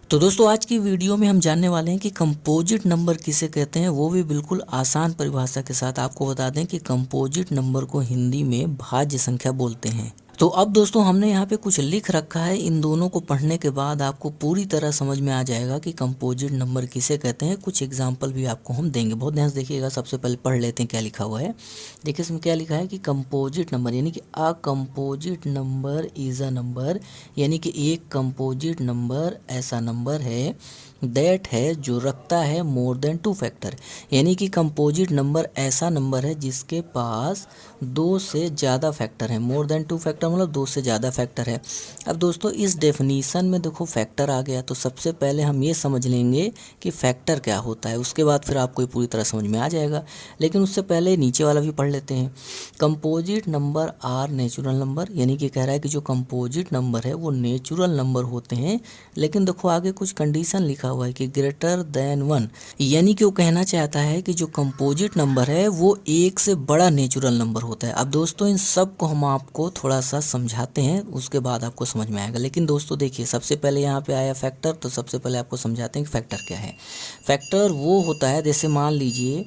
तो दोस्तों आज की वीडियो में हम जानने वाले हैं कि कंपोजिट नंबर किसे कहते हैं, वो भी बिल्कुल आसान परिभाषा के साथ। आपको बता दें कि कंपोजिट नंबर को हिंदी में भाज्य संख्या बोलते हैं। तो अब दोस्तों हमने यहाँ पे कुछ लिख रखा है, इन दोनों को पढ़ने के बाद आपको पूरी तरह समझ में आ जाएगा कि कंपोजिट नंबर किसे कहते हैं। कुछ एग्जाम्पल भी आपको हम देंगे, बहुत ध्यान से देखिएगा। सबसे पहले पढ़ लेते हैं क्या लिखा हुआ है। देखिए इसमें क्या लिखा है कि कंपोजिट नंबर यानी कि a composite number is a number, यानी कि एक कंपोजिट नंबर ऐसा नंबर है दैट है जो रखता है मोर देन 2 फैक्टर, यानी कि कंपोजिट नंबर ऐसा नंबर है जिसके पास 2 से ज़्यादा फैक्टर है। मोर देन 2 फैक्टर मतलब 2 से ज़्यादा फैक्टर है। अब दोस्तों इस डेफिनीशन में देखो फैक्टर आ गया, तो सबसे पहले हम ये समझ लेंगे कि फैक्टर क्या होता है, उसके बाद फिर आपको ये पूरी तरह समझ में आ जाएगा। लेकिन उससे पहले नीचे वाला भी पढ़ लेते हैं। Composite number are natural number, यानी कि कह रहा है कि जो कंपोजिट नंबर है वो नेचुरल नंबर होते हैं। लेकिन देखो आगे कुछ कंडीशन लिखा हुआ है कि ग्रेटर देन 1, यानी कि वो कहना चाहता है कि जो कंपोजिट नंबर है वो 1 से बड़ा नेचुरल नंबर होता है। अब दोस्तों इन सब को हम आपको थोड़ा सा समझाते हैं, उसके बाद आपको समझ में आएगा। लेकिन दोस्तों देखिए सबसे पहले यहाँ पे आया फैक्टर, तो सबसे पहले आपको समझाते हैं कि फैक्टर क्या है। फैक्टर वो होता है, जैसे मान लीजिए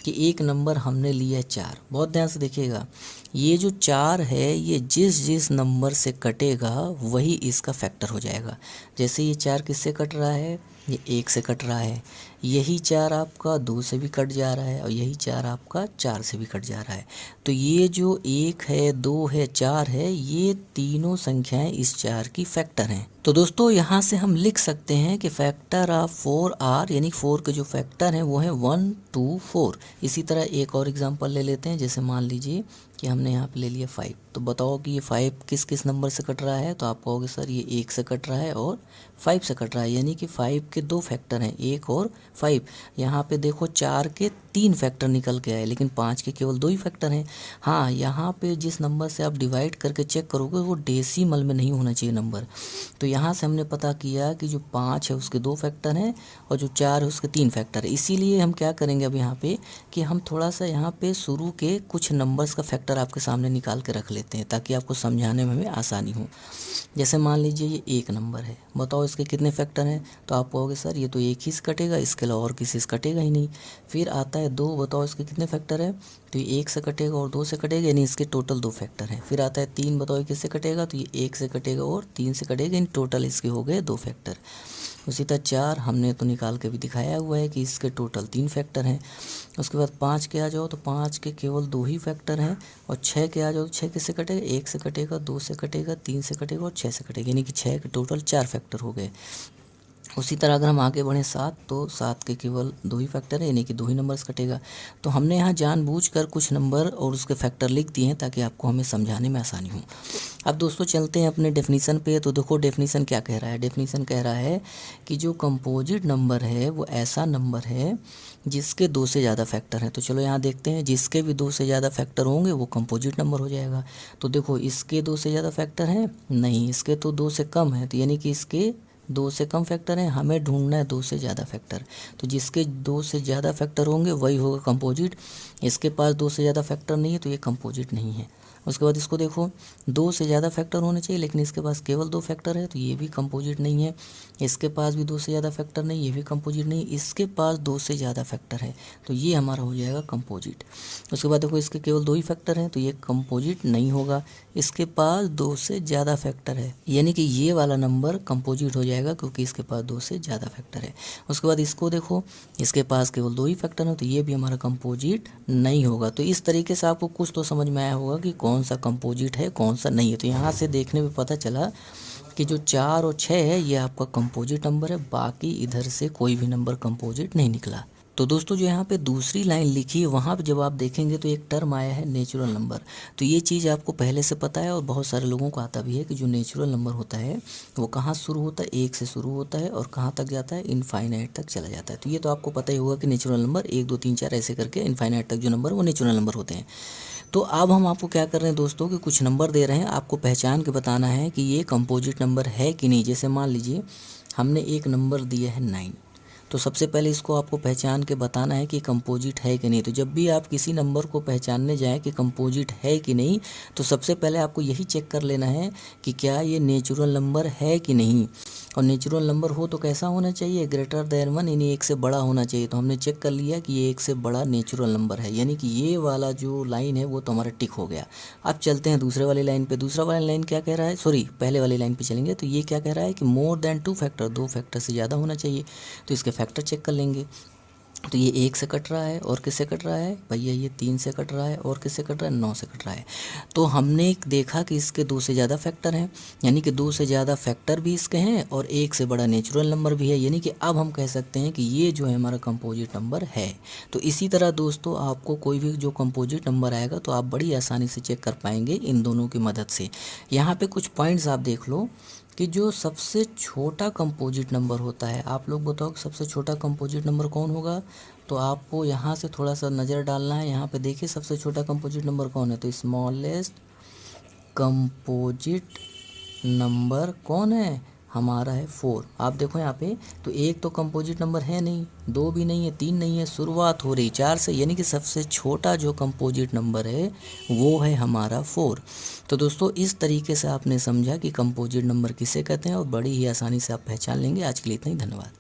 कि एक नंबर हमने लिया 4, बहुत ध्यान से देखिएगा। ये जो 4 है ये जिस जिस नंबर से कटेगा वही इसका फैक्टर हो जाएगा। जैसे ये 4 किससे कट रहा है, ये 1 से कट रहा है। यही 4 आपका 2 से भी कट जा रहा है, और यही 4 आपका 4 से भी कट जा रहा है। तो ये जो 1 है, 2 है, 4 है, ये तीनों संख्याएं इस 4 की फैक्टर हैं। तो दोस्तों यहाँ से हम लिख सकते हैं कि फैक्टर ऑफ 4 आर, यानी 4 के जो फैक्टर हैं वो हैं 1, 2, 4। इसी तरह एक और एग्जांपल ले लेते हैं। जैसे मान लीजिए कि हमने यहाँ पे ले लिया 5, तो बताओ कि ये 5 किस किस नंबर से कट रहा है। तो आप कहोगे सर ये 1 से कट रहा है और 5 से कट रहा है, यानी कि 5 के 2 फैक्टर हैं, 1 और 5। यहाँ पे देखो 4 के 3 फैक्टर निकल के आए, लेकिन 5 के केवल 2 ही फैक्टर हैं। हाँ, यहाँ पे जिस नंबर से आप डिवाइड करके चेक करोगे वो डेसिमल में नहीं होना चाहिए नंबर। तो यहाँ से हमने पता किया कि जो 5 है उसके 2 फैक्टर हैं और जो 4 है उसके 3 फैक्टर है। इसीलिए हम क्या करेंगे अब यहाँ पे कि हम थोड़ा सा यहाँ पे शुरू के कुछ नंबर्स का फैक्टर आपके सामने निकाल के रख लेते हैं, ताकि आपको समझाने में भी आसानी हो। जैसे मान लीजिए ये 1 नंबर है, बताओ इसके कितने फैक्टर हैं। तो आप कहोगे सर ये तो 1 ही से कटेगा, इसके अलावा और किसी से कटेगा ही नहीं। फिर आता है 2, बताओ इसके कितने फैक्टर है। तो ये 1 से कटेगा और 2 से कटेगा, यानी इसके टोटल 2 फैक्टर हैं। फिर आता है 3, बताओ किससे कटेगा। तो ये 1 से कटेगा और 3 से कटेगा, इन टोटल इसके हो गए 2 फैक्टर। उसी तरह 4 हमने तो निकाल के भी दिखाया हुआ है कि इसके टोटल 3 फैक्टर हैं। उसके बाद 5 के आ जाओ तो 5 के केवल 2 ही फैक्टर हैं। और 6 के आ जाओ तो 6 किससे कटेगा, 1 से कटेगा, 2 से कटेगा, 3 से कटेगा और 6 से कटेगा, यानी कि 6 के टोटल 4 फैक्टर हो गए। उसी तरह अगर हम आगे बढ़ें 7, तो 7 के केवल 2 ही फैक्टर है, यानी कि 2 ही नंबर्स कटेगा। तो हमने यहाँ जानबूझकर कुछ नंबर और उसके फैक्टर लिख दिए हैं ताकि आपको हमें समझाने में आसानी हो। अब दोस्तों चलते हैं अपने डेफिनीसन पे। तो देखो डेफिनीसन क्या कह रहा है। डेफिनीसन कह रहा है कि जो कंपोजिट नंबर है वो ऐसा नंबर है जिसके 2 से ज़्यादा फैक्टर हैं। तो चलो यहाँ देखते हैं, जिसके भी 2 से ज़्यादा फैक्टर होंगे वो कंपोजिट नंबर हो जाएगा। तो देखो इसके 2 से ज़्यादा फैक्टर हैं नहीं, इसके तो 2 से कम है, तो यानी कि इसके 2 से कम फैक्टर हैं, हमें ढूंढना है 2 से ज़्यादा फैक्टर। तो जिसके 2 से ज़्यादा फैक्टर होंगे वही होगा कंपोजिट। इसके पास 2 से ज़्यादा फैक्टर नहीं है तो ये कंपोजिट नहीं है। उसके बाद इसको देखो 2 से ज़्यादा फैक्टर होने चाहिए, लेकिन इसके पास केवल 2 फैक्टर है, तो ये भी कंपोजिट नहीं है। इसके पास भी 2 से ज़्यादा फैक्टर नहीं, ये भी कंपोजिट नहीं। इसके पास 2 से ज़्यादा फैक्टर है, तो ये हमारा हो जाएगा कंपोजिट। उसके बाद देखो इसके केवल 2 ही फैक्टर हैं, तो ये कंपोजिट नहीं होगा। इसके पास 2 से ज़्यादा फैक्टर है, यानी कि ये वाला नंबर कंपोजिट हो जाएगा क्योंकि इसके पास 2 से ज़्यादा फैक्टर है। उसके बाद इसको देखो, इसके पास केवल 2 ही फैक्टर हैं, तो ये भी हमारा कंपोजिट नहीं होगा। तो इस तरीके से आपको कुछ तो समझ में आया होगा कि कौन सा कंपोजिट है कौन सा नहीं है। तो यहाँ से देखने में पता चला कि जो 4 और 6 है ये आपका कंपोजिट नंबर है, बाकी इधर से कोई भी नंबर कंपोजिट नहीं निकला। तो दोस्तों जो यहाँ पे दूसरी लाइन लिखी है वहाँ पे जब आप देखेंगे तो एक टर्म आया है नेचुरल नंबर। तो ये चीज़ आपको पहले से पता है और बहुत सारे लोगों को आता भी है कि जो नेचुरल नंबर होता है वो कहाँ शुरू होता है, 1 से शुरू होता है और कहाँ तक जाता है, इनफाइनाइट तक चला जाता है। तो ये तो आपको पता ही होगा कि नेचुरल नंबर 1, 2, 3, 4 ऐसे करके इनफाइनाइट तक जो नंबर वो नेचुरल नंबर होते हैं। तो अब हम आपको क्या कर रहे हैं दोस्तों कि कुछ नंबर दे रहे हैं, आपको पहचान के बताना है कि ये कंपोजिट नंबर है कि नहीं। जैसे मान लीजिए हमने एक नंबर दिया है 9, तो सबसे पहले इसको आपको पहचान के बताना है कि कंपोजिट है कि नहीं। तो जब भी आप किसी नंबर को पहचानने जाएं कि कंपोजिट है कि नहीं, तो सबसे पहले आपको यही चेक कर लेना है कि क्या ये नेचुरल नंबर है कि नहीं। और नेचुरल नंबर हो तो कैसा होना चाहिए, ग्रेटर देन 1, यानी 1 से बड़ा होना चाहिए। तो हमने चेक कर लिया कि ये 1 से बड़ा नेचुरल नंबर है, यानी कि ये वाला जो लाइन है वो तो हमारा टिक हो गया। अब चलते हैं दूसरे वाली लाइन पे। दूसरा वाली लाइन क्या कह रहा है, सॉरी पहले वाली लाइन पे चलेंगे। तो ये क्या कह रहा है कि मोर देन 2 फैक्टर, 2 फैक्टर से ज़्यादा होना चाहिए। तो इसके फैक्टर चेक कर लेंगे। तो ये 1 से कट रहा है और किससे कट रहा है भैया, ये 3 से कट रहा है और किससे कट रहा है, 9 से कट रहा है। तो हमने देखा कि इसके 2 से ज़्यादा फैक्टर हैं, यानी कि 2 से ज़्यादा फैक्टर भी इसके हैं और 1 से बड़ा नेचुरल नंबर भी है, यानी कि अब हम कह सकते हैं कि ये जो है हमारा कंपोजिट नंबर है। तो इसी तरह दोस्तों आपको कोई भी जो कंपोजिट नंबर आएगा तो आप बड़ी आसानी से चेक कर पाएंगे इन दोनों की मदद से। यहाँ पे कुछ पॉइंट्स आप देख लो कि जो सबसे छोटा कंपोजिट नंबर होता है, आप लोग बताओ कि सबसे छोटा कंपोजिट नंबर कौन होगा। तो आपको यहाँ से थोड़ा सा नज़र डालना है, यहाँ पे देखिए सबसे छोटा कंपोजिट नंबर कौन है। तो स्मॉलेस्ट कंपोजिट नंबर कौन है, हमारा है 4। आप देखो यहाँ पे, तो एक तो कंपोजिट नंबर है नहीं, 2 भी नहीं है, 3 नहीं है, शुरुआत हो रही 4 से, यानी कि सबसे छोटा जो कंपोजिट नंबर है वो है हमारा 4। तो दोस्तों इस तरीके से आपने समझा कि कंपोजिट नंबर किसे कहते हैं और बड़ी ही आसानी से आप पहचान लेंगे। आज के लिए इतना ही, धन्यवाद।